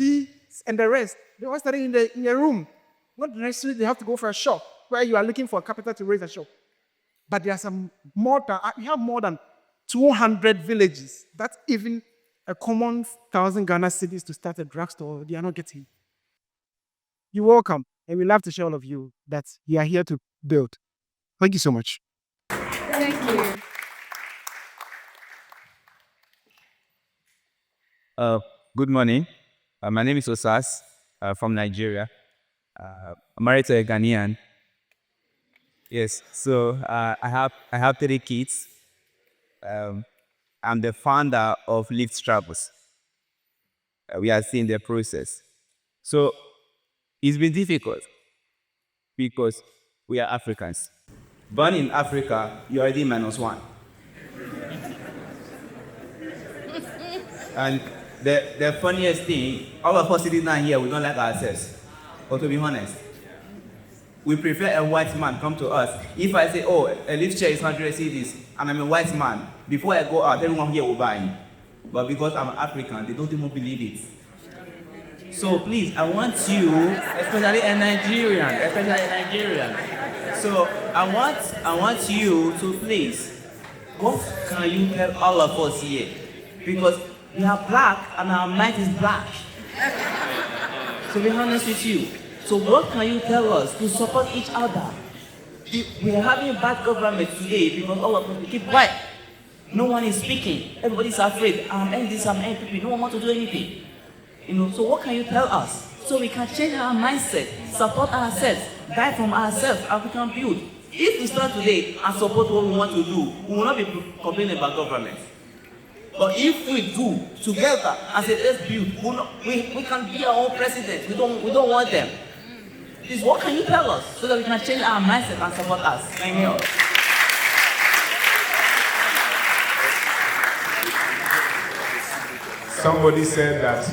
and the rest, they all started in a room. Not necessarily they have to go for a shop where you are looking for capital to raise a shop. But there are we have more than 200 villages. That's even a common 1,000 Ghana cedis to start a drugstore. They are not getting. You're welcome. And we love to show all of you that you are here to build. Thank you so much. Thank you. Good morning. My name is Osas from Nigeria. I'm married to a Ghanaian. Yes, so I have 3 kids. I'm the founder of Lift Travels. We are seeing the process. So it's been difficult because we are Africans. Born in Africa, you're already -1. And the funniest thing, all of us sitting down here, we don't like ourselves. But to be honest, we prefer a white man come to us. If I say, oh, a lift chair is 100 cedis, and I'm a white man, before I go out, everyone here will buy me. But because I'm African, they don't even believe it. So please, I want you, especially a Nigerian, so I want you to please, what can you tell all of us here? Because we are black and our mind is black. To be honest with you. So what can you tell us to support each other? We are having bad government today because all of us keep quiet. No one is speaking. Everybody's afraid. I'm this, I'm NPP. No one wants to do anything. So what can you tell us? So we can change our mindset, support ourselves, buy from ourselves, and we can build. If we start today and support what we want to do, we will not be complaining about government. But if we do together and say let's build, we can be our own president. We don't want them. Please, what can you tell us so that we can change our mindset and support us? Thank you. Somebody said that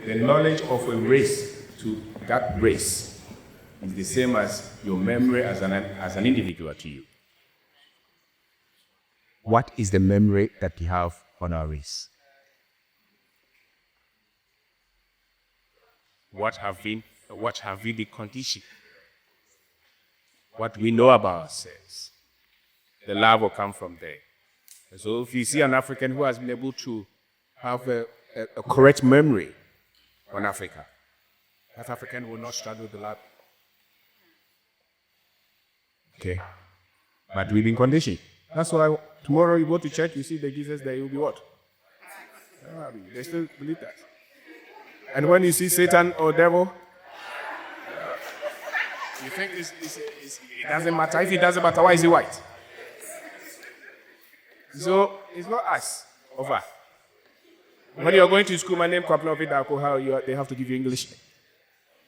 the knowledge of a race to that race is the same as your memory as an individual to you. What is the memory that we have on our race? What have been the condition? What we know about ourselves. The love will come from there. So if you see an African who has been able to have a correct memory on Africa, that African will not struggle with the lab. Okay. But we've been conditioned. That's why tomorrow you go to church, you see the Jesus there, you'll be what? They still believe that. And when you see Satan or devil, you think it doesn't matter. If it doesn't matter, why is he white? So it's not us over. When you're going to school, my name Kwabena Obeng Darko, they have to give you English.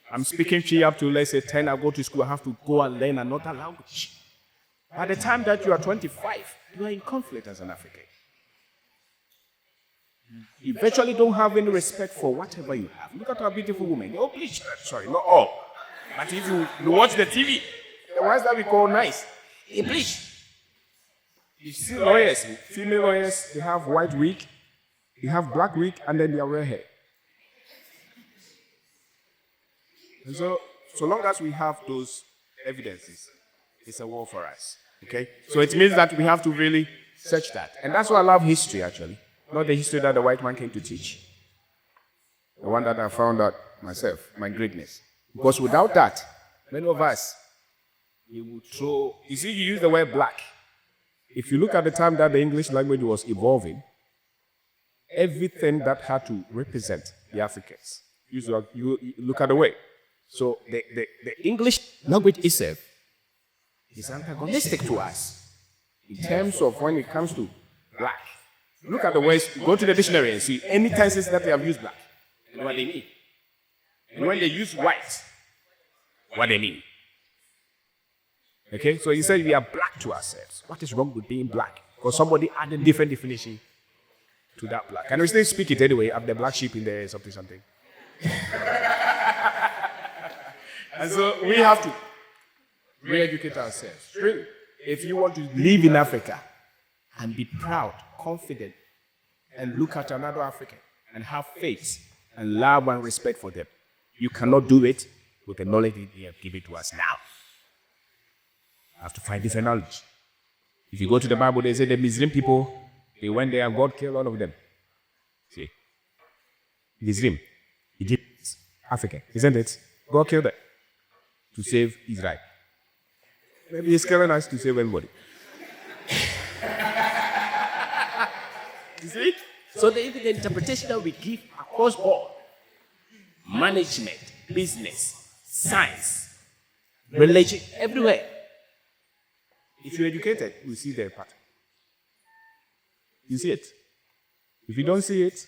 I'm speaking to you up to, let's say, 10. I go to school, I have to go and learn another language. By the time that you are 25, you are in conflict as an African. You virtually don't have any respect for whatever you have. Look at our beautiful women. They're all bleached. Sorry, not all. But if you watch the TV, the ones that we call nice, they're bleached. You see lawyers, female lawyers, they have white wig, they have black wig, and then they are red hair. And so long as we have those evidences, it's a war for us. Okay? So it means that we have to really search that. And that's why I love history, actually. Not the history that the white man came to teach. The one that I found out myself, my greatness. Because without that, many of us, we would throw. You see, you use the word black. If you look at the time that the English language was evolving, everything that had to represent the Africans, you look at the way. So the English language itself is antagonistic to us in terms of when it comes to black. Look at the words, go to the dictionary and see any tenses that they have used black and what they mean. And when they use white, what they mean. Okay, so he said we are black to ourselves. What is wrong with being black? Because somebody added different definition to that black. And we still speak it anyway, have the black sheep in there, something. And so we have to re-educate ourselves. Really, if you want to live in Africa and be proud, confident, and look at another African and have faith and love and respect for them, you cannot do it with the knowledge they have given to us now. I have to find different knowledge. If you go to the Bible, they say the Mizraim people, they went there and God killed all of them. See? Mizraim, Egypt, Africa, isn't it? God killed them to save Israel. Maybe he's killing us to save everybody. You see? So the interpretation that we give across board, management, business, science, religion, everywhere. If you're educated, you see the pattern. You see it. If you don't see it,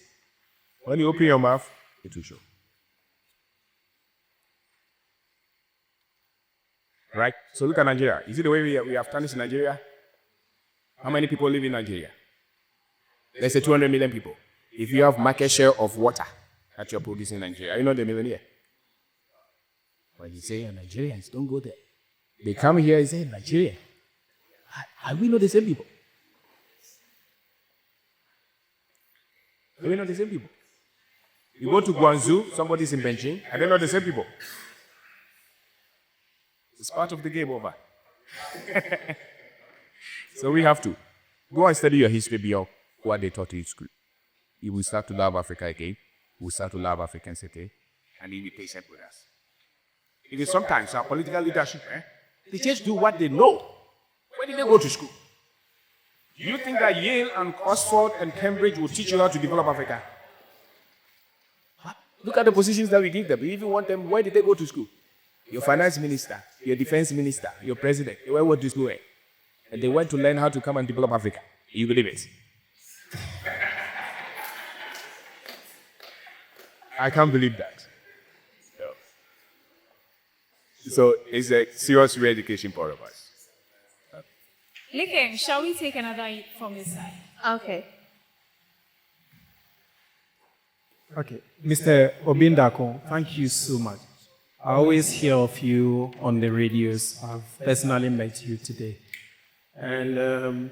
when you open your mouth, it will show. Right? So look at Nigeria. You see the way we have tarnished Nigeria? How many people live in Nigeria? Let's say 200 million people. If you have market share of water that you're producing in Nigeria, you're not a millionaire. But you say, Nigerians don't go there. They come here and say, Nigeria. Are we not the same people? Are we not the same people? You go to Guangzhou, somebody's in Beijing, are they not the same people? It's part of the game over. So we have to go and study your history beyond what they taught you in school. You will start to love Africa again. We will start to love Africans again. And you'll be patient with us. It is sometimes our political leadership, they just do what they know. Where did they go to school? Do you think that Yale and Oxford and Cambridge will teach you how to develop Africa? Look at the positions that we give them. We even want them, where did they go to school? Your finance minister, your defense minister, your president, they went to school. And they went to learn how to come and develop Africa. You believe it? I can't believe that. So it's a serious re-education for all of us. Likem, shall we take another from this side? Okay. Okay, Mr. Obeng Darko, thank you so much. I always hear of you on the radios. I've personally met you today. And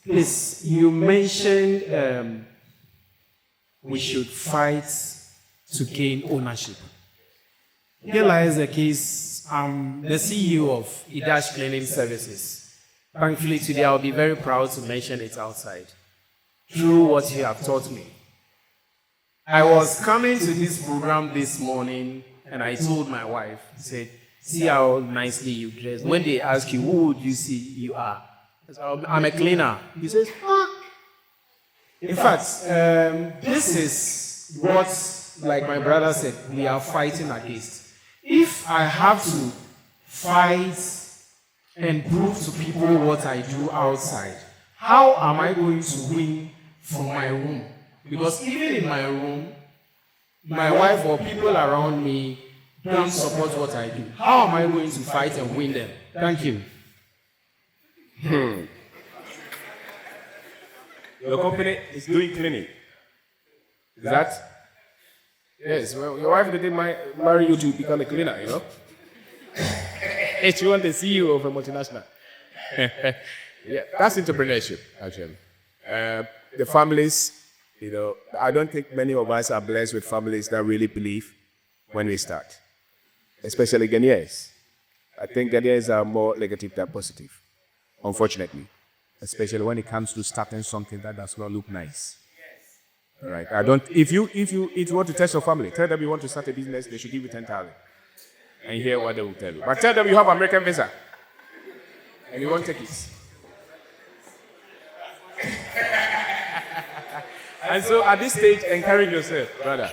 please, you mentioned we should fight to gain ownership. Here lies the case. I'm the CEO of Idash Cleaning Services. Thankfully, today I'll be very proud to mention it outside. Through what you have taught me. I was coming to this program this morning and I told my wife, I said, see how nicely you dress. When they ask you, who would you see you are? I said, I'm a cleaner. He says, ah. In fact, this is what, like my brother said, we are fighting against. If I have to fight and prove to people what I do outside, how am I going to win from my room? Because even in my room, my wife or people around me don't support what I do. How am I going to fight and win them? Thank you. Your company is doing cleaning. Is that? Yes, well, your wife didn't marry you to become a cleaner, you know? She wants the CEO of a multinational. Yeah, that's entrepreneurship, actually. The families, you know, I don't think many of us are blessed with families that really believe when we start, especially Ghanaians. I think Ghanaians are more negative than positive, unfortunately, especially when it comes to starting something that does not look nice. Right? I don't. If you want to test your family, tell them you want to start a business, they should give you 10,000, and hear what they will tell you. But tell them you have American visa, and you won't take it. And so at this stage, encourage yourself, brother.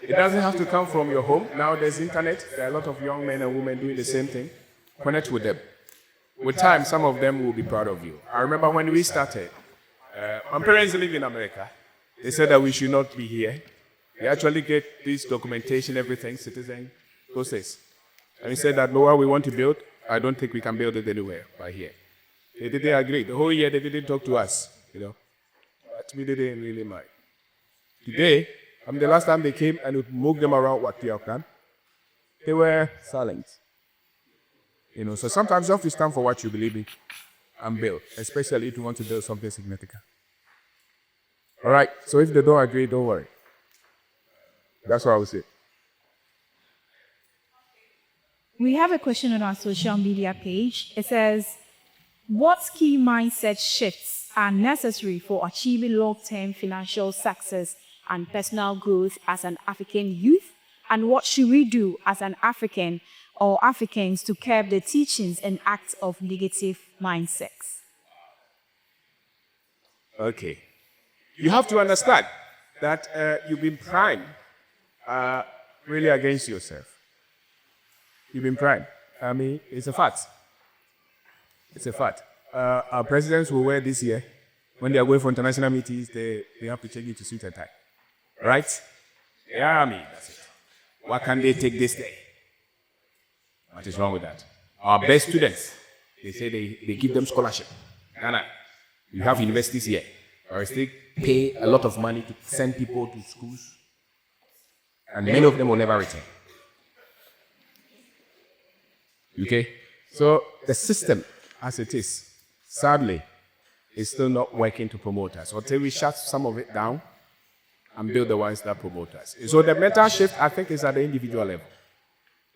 It doesn't have to come from your home. Now there's internet. There are a lot of young men and women doing the same thing. Connect with them. With time, some of them will be proud of you. I remember when we started, my parents live in America. They said that we should not be here. They actually get this documentation, everything, citizen process. And we said that, no, what we want to build, I don't think we can build it anywhere but here. They didn't agree. The whole year they didn't talk to us, you know. But we didn't really mind. Today, the last time they came and we moved them around what they have done, they were silent. You know, so sometimes you have to stand for what you believe in and build, especially if you want to build something significant. All right, so if they don't agree, don't worry. That's what I would say. We have a question on our social media page. It says, what key mindset shifts are necessary for achieving long-term financial success and personal growth as an African youth? And what should we do as an African or Africans to curb the teachings and acts of negative mindsets? Okay. You have to understand that you've been primed really against yourself. You've been primed. I mean, it's a fact. It's a fact. Our presidents will wear this year. When they are going for international meetings, they have to change it to suit and tie. Right? Yeah, I mean, that's it. Why can't they take this day? What is wrong with that? Our best students, they say they give them scholarship. Ghana, you have universities here. Or they pay a lot of money to send people to schools. And many of them will never return. Okay? So the system, as it is, sadly, is still not working to promote us. Until we shut some of it down and build the ones that promote us. So the mental shift, I think, is at the individual level.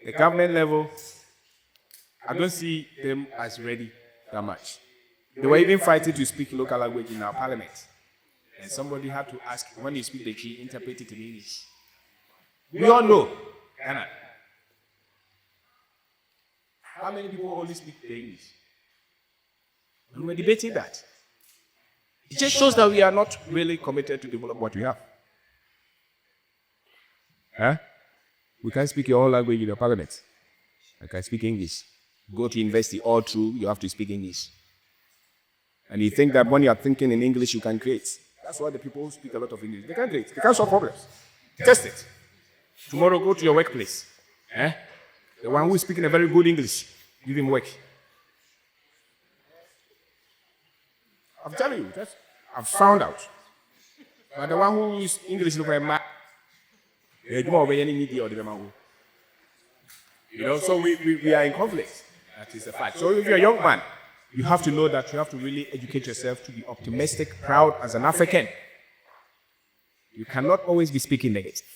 The government level, I don't see them as ready that much. They were even fighting to speak local language in our parliament. And somebody had to ask, when you speak the key, interpret it in English. We all know, Ghana. How many people only speak the English? We were debating that. It just shows that we are not really committed to develop what we have. Huh? We can't speak your own language in your parliament. I can speak English. Go to university all through, you have to speak English. And you think that when you are thinking in English, you can create. That's why the people who speak a lot of English, they can't create. They can't solve problems. Test it. Tomorrow, go to your workplace. Eh? The one who is speaking a very good English, give him work. I'm telling you, I've found out. But the one who is English look like mad, You know, so we are in conflict. That is a fact. So if you're a young man, you have to know that you have to really educate yourself to be optimistic, proud as an African. You cannot always be speaking negative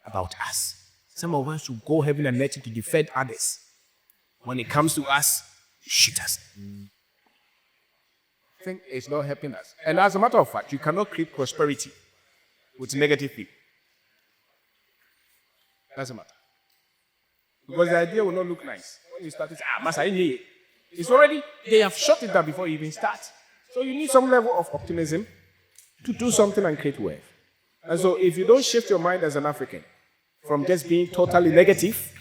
about us. Some of us should go heaven and earth to defend others. When it comes to us, shoot us. I think it's not helping us. And as a matter of fact, you cannot create prosperity with negative people. Doesn't matter. Because the idea will not look nice. When you start it, it's already, they have shut it down before you even start. So you need some level of optimism to do something and create wealth. And so if you don't shift your mind as an African from just being totally negative,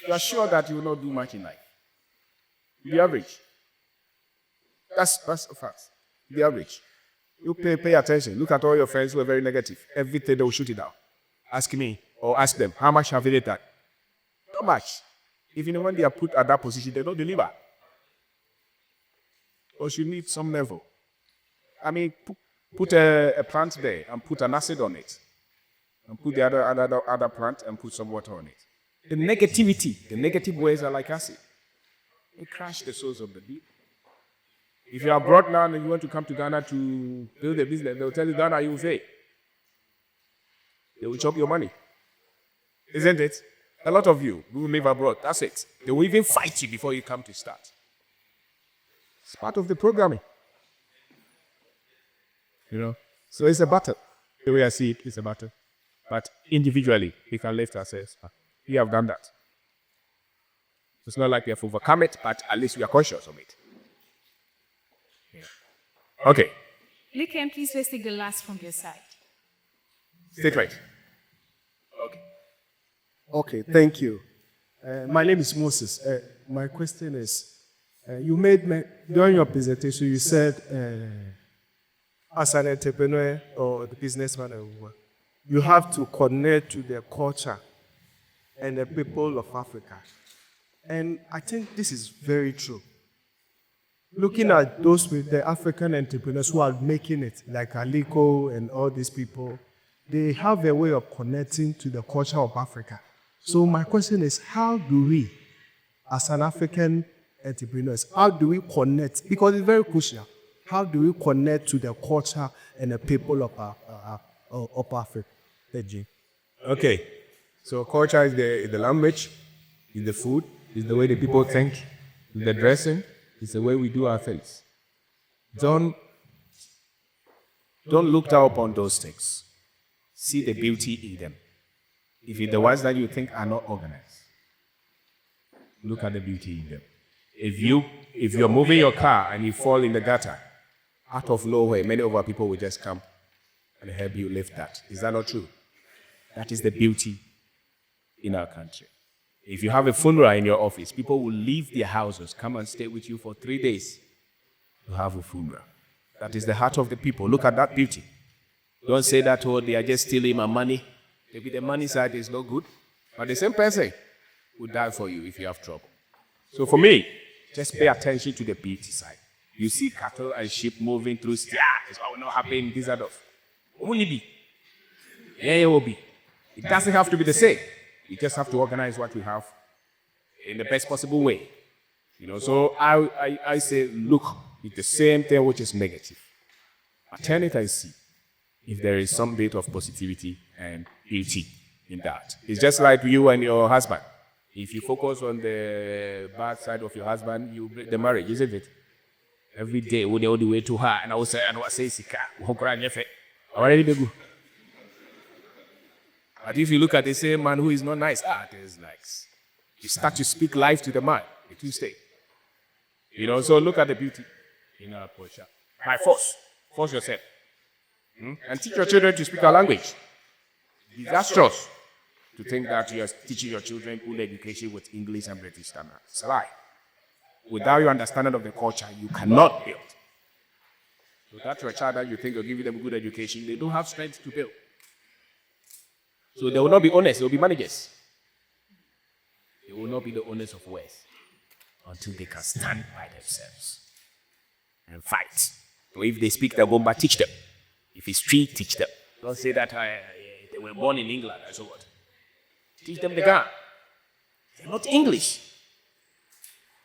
you are sure that you will not do much in life. The average. That's a fact. The average. You pay attention. Look at all your friends who are very negative. Everything they will shoot it down. Ask me or ask them, how much have they done? Not much. Even when they are put at that position, they don't deliver. Because you need some level. I mean, put a plant there and put an acid on it. And put the other plant and put some water on it. The negativity, the negative ways are like acid. It crush the souls of the people. If you are abroad now and you want to come to Ghana to build a business, they will tell you Ghana, you will fail. They will chop your money. Isn't it? A lot of you who live abroad, that's it. They will even fight you before you come to start. It's part of the programming. You know? So it's a battle. The way I see it, it's a battle. But individually, we can lift ourselves. We have done that. It's not like we have overcome it, but at least we are conscious of it. Yeah. Okay. Liken, please let's take the last from your side. Stay right. Okay. Okay, thank you. My name is Moses. My question is, during your presentation, you said, as an entrepreneur or the businessman, you have to connect to the culture and the people of Africa. And I think this is very true. Looking at those with the African entrepreneurs who are making it, like Aliko and all these people, they have a way of connecting to the culture of Africa. So my question is, how do we, as an African entrepreneurs, how do we connect? Because it's very crucial. How do we connect to the culture and the people of Africa? Okay. So culture is the language, is the food, is the way the people think, is the dressing, is the way we do our things. Don't look down upon those things. See the beauty in them. If it's the ones that you think are not organized, look at the beauty in them. If you're moving your car and you fall in the gutter, out of nowhere, many of our people will just come and help you lift that. Is that not true? That is the beauty in our country. If you have a funeral in your office, people will leave their houses, come and stay with you for 3 days to have a funeral. That is the heart of the people. Look at that beauty. Don't say that, oh, they are just stealing my money. Maybe the money side is not good, but the same person will die for you if you have trouble. So for me, just pay attention to the beauty side. You see cattle and sheep moving through stairs. It's all not happening in this side of. Only be. Yeah, it will be. It doesn't have to be the same. You just have to organize what you have in the best possible way. You know, so I say, look at the same thing which is negative. Turn it and see if there is some bit of positivity and beauty in that. It's just like you and your husband. If you focus on the bad side of your husband, you break the marriage, isn't it? Every day, when you're all the way to her, and I will say, Sika, already be good. But if you look at the same man who is not nice, there's nice. You start to speak life to the man, it will stay. You know, so look at the beauty in our culture. By force yourself. And teach your children to speak our language. Disastrous to think that you are teaching your children good education with English and British standards. It's a lie. Without your understanding of the culture, you cannot build. So that's your child that you think you're giving them good education, they don't have strength to build. So they will not be honest, they will be managers. They will not be the owners of wealth until they can stand by themselves and fight. So if they speak the bomba, teach them. If it's street, teach them. Don't say that they were born in England, and so what? Teach them the Ghana. They're not English.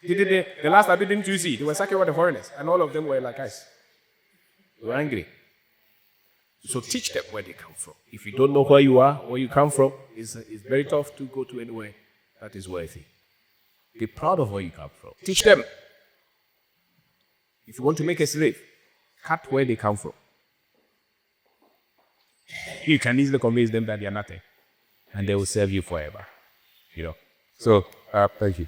The last I didn't you see? They were sacking all the foreigners, and all of them were like us. They were angry. So teach them where they come from. If you don't know where you are, where you come from, it's very tough to go to anywhere that is worthy. Be proud of where you come from. Teach them. If you want to make a slave, cut where they come from. You can easily convince them that they are nothing, and they will serve you forever. So, thank you.